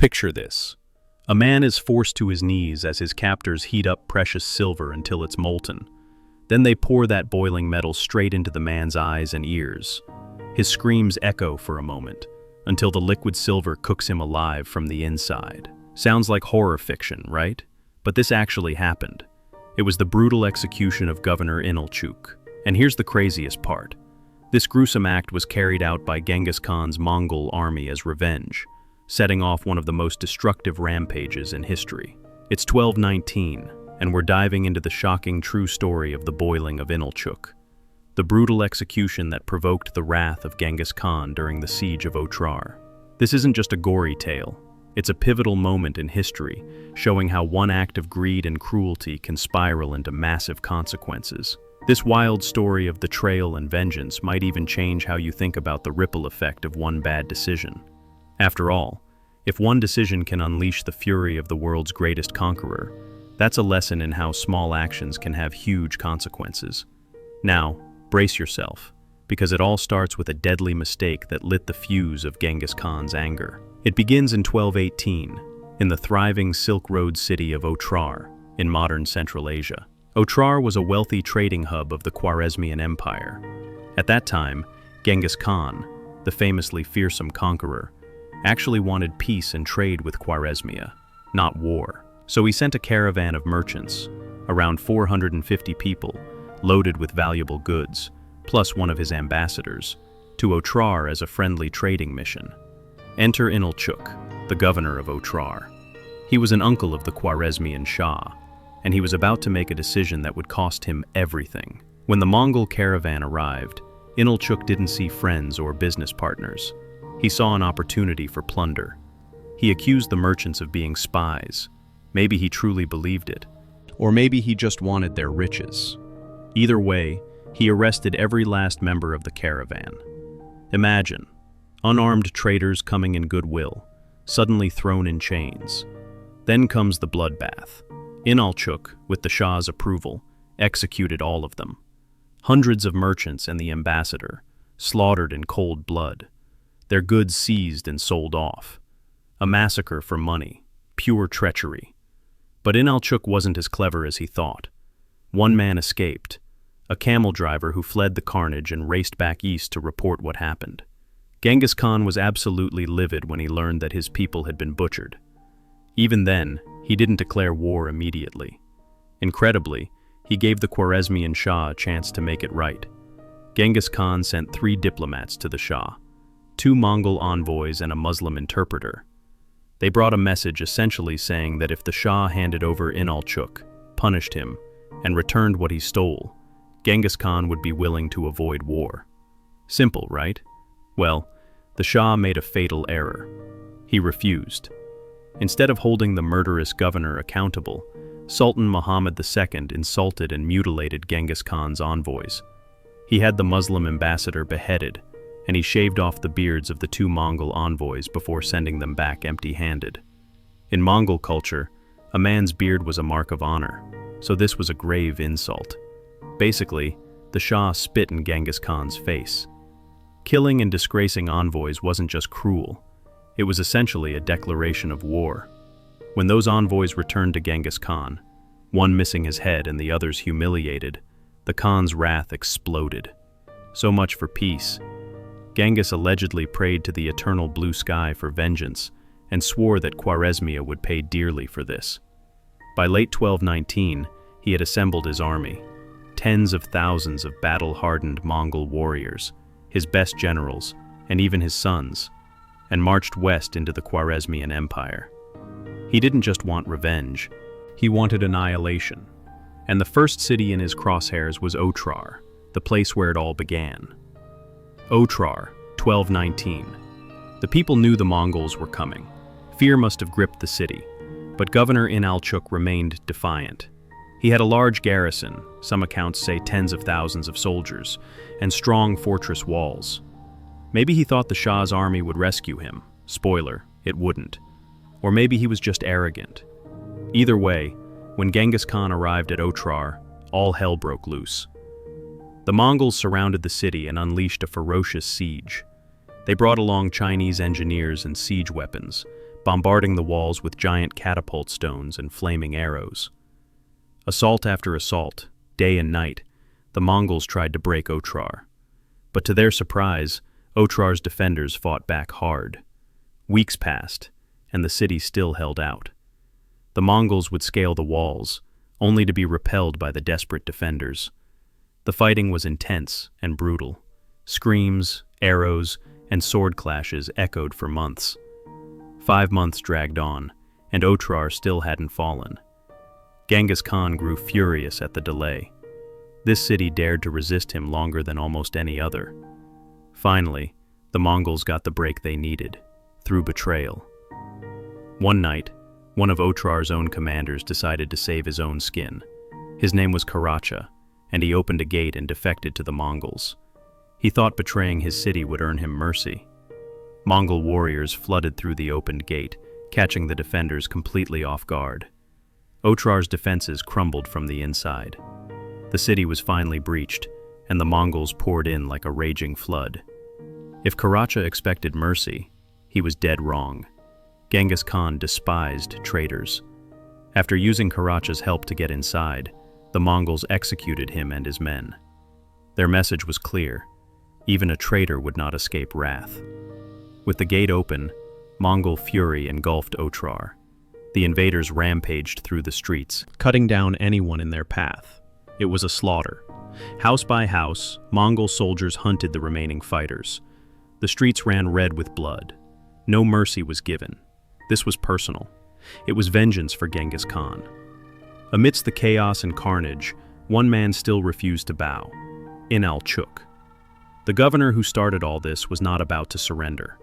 Picture this. A man is forced to his knees as his captors heat up precious silver until it's molten. Then they pour that boiling metal straight into the man's eyes and ears. His screams echo for a moment, until the liquid silver cooks him alive from the inside. Sounds like horror fiction, right? But this actually happened. It was the brutal execution of Governor Inalchuq. And here's the craziest part. This gruesome act was carried out by Genghis Khan's Mongol army as revenge, setting off one of the most destructive rampages in history. It's 1219, and we're diving into the shocking true story of the boiling of Inalchuq, the brutal execution that provoked the wrath of Genghis Khan during the Siege of Otrar. This isn't just a gory tale. It's a pivotal moment in history, showing how one act of greed and cruelty can spiral into massive consequences. This wild story of betrayal and vengeance might even change how you think about the ripple effect of one bad decision. After all, if one decision can unleash the fury of the world's greatest conqueror, that's a lesson in how small actions can have huge consequences. Now, brace yourself, because it all starts with a deadly mistake that lit the fuse of Genghis Khan's anger. It begins in 1218, in the thriving Silk Road city of Otrar, in modern Central Asia. Otrar was a wealthy trading hub of the Khwarezmian Empire. At that time, Genghis Khan, the famously fearsome conqueror, actually wanted peace and trade with Khwarezmia, not war. So he sent a caravan of merchants, around 450 people, loaded with valuable goods, plus one of his ambassadors, to Otrar as a friendly trading mission. Enter Inalchuq, the governor of Otrar. He was an uncle of the Khwarezmian Shah, and he was about to make a decision that would cost him everything. When the Mongol caravan arrived, Inalchuq didn't see friends or business partners. He saw an opportunity for plunder. He accused the merchants of being spies. Maybe he truly believed it, or maybe he just wanted their riches. Either way, he arrested every last member of the caravan. Imagine, unarmed traders coming in goodwill, suddenly thrown in chains. Then comes the bloodbath. Inalchuq, with the Shah's approval, executed all of them. Hundreds of merchants and the ambassador, slaughtered in cold blood. Their goods seized and sold off. A massacre for money, pure treachery. But Inalchuq wasn't as clever as he thought. One man escaped, a camel driver who fled the carnage and raced back east to report what happened. Genghis Khan was absolutely livid when he learned that his people had been butchered. Even then, he didn't declare war immediately. Incredibly, he gave the Khwarezmian Shah a chance to make it right. Genghis Khan sent 3 diplomats to the Shah, 2 Mongol envoys and a Muslim interpreter. They brought a message essentially saying that if the Shah handed over Inalchuq, punished him, and returned what he stole, Genghis Khan would be willing to avoid war. Simple, right? Well, the Shah made a fatal error. He refused. Instead of holding the murderous governor accountable, Sultan Muhammad II insulted and mutilated Genghis Khan's envoys. He had the Muslim ambassador beheaded, and he shaved off the beards of the 2 Mongol envoys before sending them back empty-handed. In Mongol culture, a man's beard was a mark of honor, so this was a grave insult. Basically, the Shah spit in Genghis Khan's face. Killing and disgracing envoys wasn't just cruel, it was essentially a declaration of war. When those envoys returned to Genghis Khan, one missing his head and the others humiliated, the Khan's wrath exploded. So much for peace. Genghis allegedly prayed to the eternal blue sky for vengeance and swore that Khwarezmia would pay dearly for this. By late 1219, he had assembled his army, tens of thousands of battle-hardened Mongol warriors, his best generals, and even his sons, and marched west into the Khwarezmian Empire. He didn't just want revenge, he wanted annihilation. And the first city in his crosshairs was Otrar, the place where it all began. Otrar, 1219. The people knew the Mongols were coming. Fear must have gripped the city, but Governor Inalchuq remained defiant. He had a large garrison, some accounts say tens of thousands of soldiers, and strong fortress walls. Maybe he thought the Shah's army would rescue him. Spoiler, it wouldn't. Or maybe he was just arrogant. Either way, when Genghis Khan arrived at Otrar, all hell broke loose. The Mongols surrounded the city and unleashed a ferocious siege. They brought along Chinese engineers and siege weapons, bombarding the walls with giant catapult stones and flaming arrows. Assault after assault, day and night, the Mongols tried to break Otrar. But to their surprise, Otrar's defenders fought back hard. Weeks passed, and the city still held out. The Mongols would scale the walls, only to be repelled by the desperate defenders. The fighting was intense and brutal. Screams, arrows, and sword clashes echoed for months. 5 months dragged on, and Otrar still hadn't fallen. Genghis Khan grew furious at the delay. This city dared to resist him longer than almost any other. Finally, the Mongols got the break they needed, through betrayal. One night, one of Otrar's own commanders decided to save his own skin. His name was Khwarezmian, and he opened a gate and defected to the Mongols. He thought betraying his city would earn him mercy. Mongol warriors flooded through the opened gate, catching the defenders completely off guard. Otrar's defenses crumbled from the inside. The city was finally breached, and the Mongols poured in like a raging flood. If Khwarezmian expected mercy, he was dead wrong. Genghis Khan despised traitors. After using Khwarezmian's help to get inside, the Mongols executed him and his men. Their message was clear: even a traitor would not escape wrath. With the gate open, Mongol fury engulfed Otrar. The invaders rampaged through the streets, cutting down anyone in their path. It was a slaughter. House by house, Mongol soldiers hunted the remaining fighters. The streets ran red with blood. No mercy was given. This was personal. It was vengeance for Genghis Khan. Amidst the chaos and carnage, one man still refused to bow: Inalchuq. The governor who started all this was not about to surrender.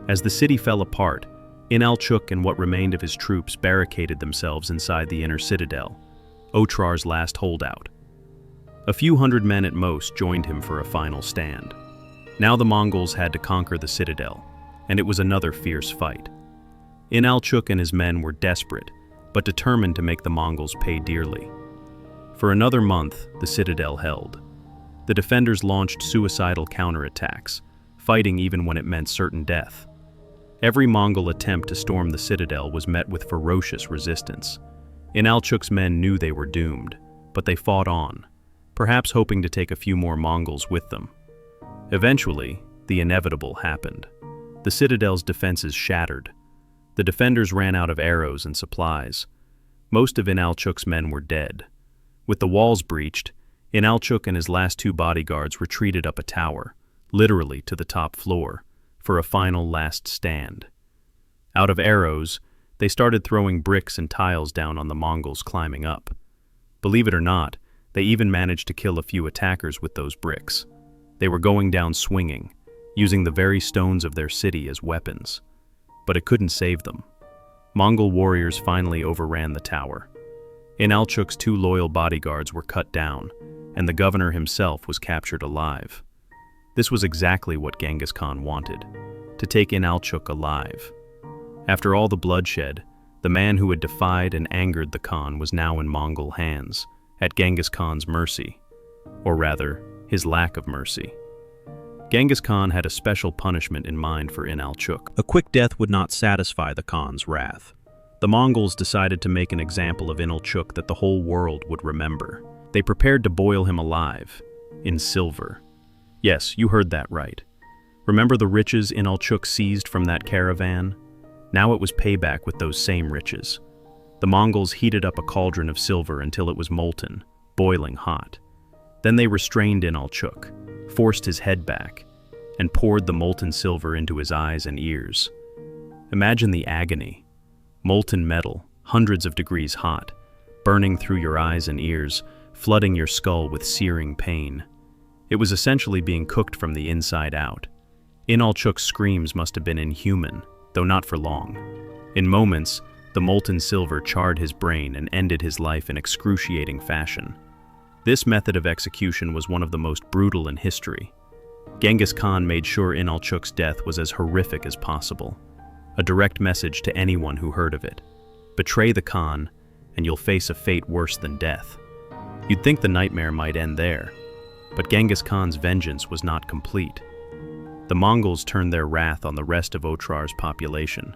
As the city fell apart, Inalchuq and what remained of his troops barricaded themselves inside the inner citadel, Otrar's last holdout. A few hundred men at most joined him for a final stand. Now the Mongols had to conquer the citadel, and it was another fierce fight. Inalchuq and his men were desperate, but determined to make the Mongols pay dearly. For another month, the citadel held. The defenders launched suicidal counterattacks, fighting even when it meant certain death. Every Mongol attempt to storm the citadel was met with ferocious resistance. Inalchuq's men knew they were doomed, but they fought on, perhaps hoping to take a few more Mongols with them. Eventually, the inevitable happened. The citadel's defenses shattered. The defenders ran out of arrows and supplies. Most of Inalchuq's men were dead. With the walls breached, Inalchuq and his last 2 bodyguards retreated up a tower, literally to the top floor, for a final last stand. Out of arrows, they started throwing bricks and tiles down on the Mongols climbing up. Believe it or not, they even managed to kill a few attackers with those bricks. They were going down swinging, using the very stones of their city as weapons. But it couldn't save them. Mongol warriors finally overran the tower. Inalchuq's 2 loyal bodyguards were cut down, and the governor himself was captured alive. This was exactly what Genghis Khan wanted, to take Inalchuq alive. After all the bloodshed, the man who had defied and angered the Khan was now in Mongol hands, at Genghis Khan's mercy, or rather, his lack of mercy. Genghis Khan had a special punishment in mind for Inalchuq. A quick death would not satisfy the Khan's wrath. The Mongols decided to make an example of Inalchuq that the whole world would remember. They prepared to boil him alive, in silver. Yes, you heard that right. Remember the riches Inalchuq seized from that caravan? Now it was payback with those same riches. The Mongols heated up a cauldron of silver until it was molten, boiling hot. Then they restrained Inalchuq, forced his head back, and poured the molten silver into his eyes and ears. Imagine the agony. Molten metal, hundreds of degrees hot, burning through your eyes and ears, flooding your skull with searing pain. It was essentially being cooked from the inside out. Inalchuq's screams must have been inhuman, though not for long. In moments, the molten silver charred his brain and ended his life in excruciating fashion. This method of execution was one of the most brutal in history. Genghis Khan made sure Inalchuq's death was as horrific as possible. A direct message to anyone who heard of it: betray the Khan, and you'll face a fate worse than death. You'd think the nightmare might end there, but Genghis Khan's vengeance was not complete. The Mongols turned their wrath on the rest of Otrar's population.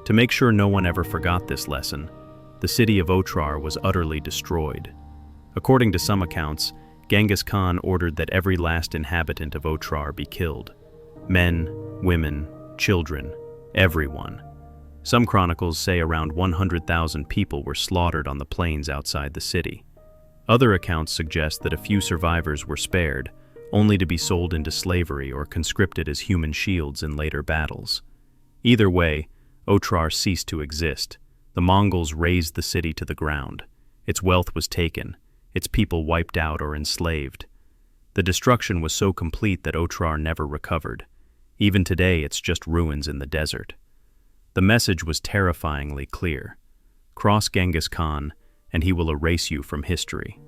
To make sure no one ever forgot this lesson, the city of Otrar was utterly destroyed. According to some accounts, Genghis Khan ordered that every last inhabitant of Otrar be killed. Men, women, children, everyone. Some chronicles say around 100,000 people were slaughtered on the plains outside the city. Other accounts suggest that a few survivors were spared, only to be sold into slavery or conscripted as human shields in later battles. Either way, Otrar ceased to exist. The Mongols razed the city to the ground. Its wealth was taken, its people wiped out or enslaved. The destruction was so complete that Otrar never recovered. Even today, it's just ruins in the desert. The message was terrifyingly clear. Cross Genghis Khan, and he will erase you from history.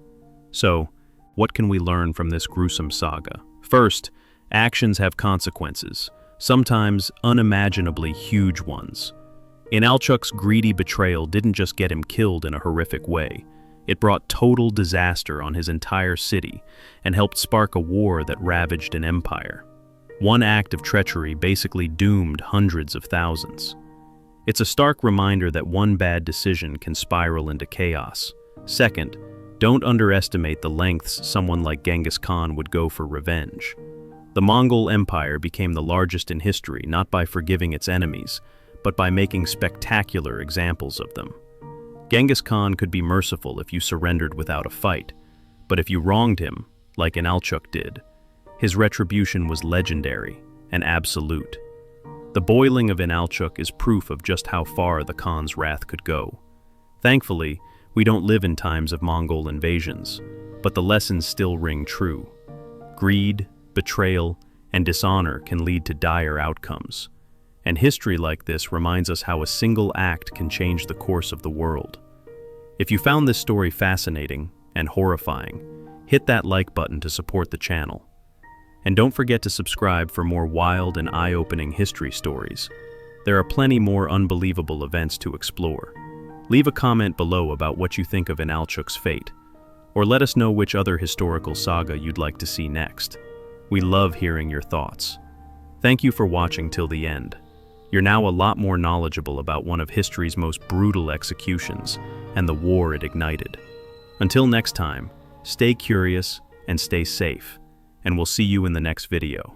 So, what can we learn from this gruesome saga? First, actions have consequences, sometimes unimaginably huge ones. Inalchuq's greedy betrayal didn't just get him killed in a horrific way. It brought total disaster on his entire city and helped spark a war that ravaged an empire. One act of treachery basically doomed hundreds of thousands. It's a stark reminder that one bad decision can spiral into chaos. Second, don't underestimate the lengths someone like Genghis Khan would go for revenge. The Mongol Empire became the largest in history not by forgiving its enemies, but by making spectacular examples of them. Genghis Khan could be merciful if you surrendered without a fight, but if you wronged him, like Inalchuq did, his retribution was legendary and absolute. The boiling of Inalchuq is proof of just how far the Khan's wrath could go. Thankfully, we don't live in times of Mongol invasions, but the lessons still ring true. Greed, betrayal, and dishonor can lead to dire outcomes. And history like this reminds us how a single act can change the course of the world. If you found this story fascinating and horrifying, hit that like button to support the channel. And don't forget to subscribe for more wild and eye-opening history stories. There are plenty more unbelievable events to explore. Leave a comment below about what you think of Inalchuq's fate, or let us know which other historical saga you'd like to see next. We love hearing your thoughts. Thank you for watching till the end. You're now a lot more knowledgeable about one of history's most brutal executions and the war it ignited. Until next time, stay curious and stay safe, and we'll see you in the next video.